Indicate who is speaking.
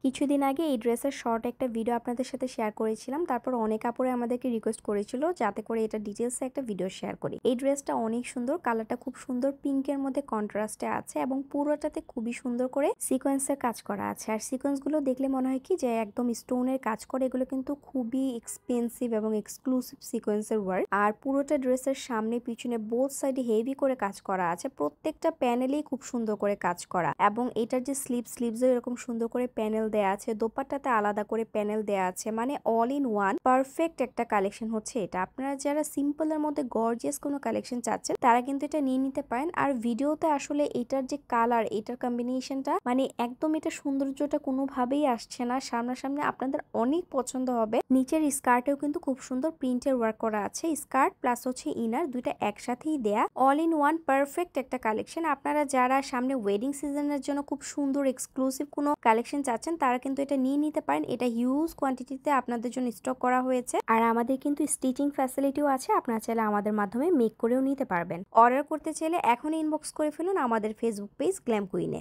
Speaker 1: কিছুদিন আগে এই ড্রেসের শর্ট একটা ভিডিও আপনাদের সাথে শেয়ার করেছিলাম। তারপর অনেক আপুরে আমাদেরকে রিকোয়েস্ট করেছিল যাতে করে এটা ডিটেইলসে একটা ভিডিও শেয়ার করি। এই ড্রেসটা অনেক সুন্দর, কালারটা খুব সুন্দর পিঙ্কের মধ্যে কন্ট্রাস্টে আছে এবং পুরোটাতে খুবই সুন্দর করে সিকোয়েন্সের কাজ করা আছে। আর সিকোয়েন্সগুলো দেখলে মনে হয় কি যে একদম স্টোনের কাজ করে। এগুলো কিন্তু খুবই এক্সপেন্সিভ এবং এক্সক্লুসিভ সিকোয়েন্সের ওয়ার্ক। আর পুরোটা ড্রেসের সামনে পিছনে বোথ সাইডে হেভি করে কাজ করা আছে। প্রত্যেকটা প্যানেলেই খুব সুন্দর করে কাজ করা এবং এটার যে স্লিভসে এরকম সুন্দর করে প্যানেল দেয়া আছে, দোপাট্টাতে আলাদা করে প্যানেল দেয়া আছে, মানে অল ইন ওয়ান পারফেক্ট একটা কালেকশন হচ্ছে এটা। আপনারা যারা সিম্পলের মধ্যে গর্জিয়াস কোনো কালেকশন চাচ্ছেন তারা কিন্তু এটা নিয়ে নিতে পারেন। আর ভিডিওতে আসলে এটার যে কালার, এটার কম্বিনেশনটা মানে একদম এটা সৌন্দর্যটা কোনোভাবেই আসছে না। সামনাসামনি আপনাদের অনেক পছন্দ হবে। নিচের স্কার্টেও কিন্তু খুব সুন্দর প্রিন্টের ওয়ার্ক করা আছে। স্কার্ট প্লাস হচ্ছে ইনার দুইটা একসাথেই দেয়া, অল ইন ওয়ান পারফেক্ট একটা কালেকশন। আপনারা যারা সামনে ওয়েডিং সিজনের জন্য খুব সুন্দর এক্সক্লুসিভ কোনো কালেকশন চাচ্ছেন তারা কিন্তু এটা নিয়ে নিতে পারেন। এটা হিউজ কোয়ান্টিটিতে আপনাদের জন্য স্টক করা হয়েছে। আর আমাদের কিন্তু স্টিচিং ফ্যাসিলিটিও আছে, আপনারা চাইলে আমাদের মাধ্যমে মেক করেও নিতে পারবেন। অর্ডার করতে চাইলে এখনই ইনবক্স করে ফেলুন আমাদের ফেসবুক পেজ গ্ল্যাম কুইনে।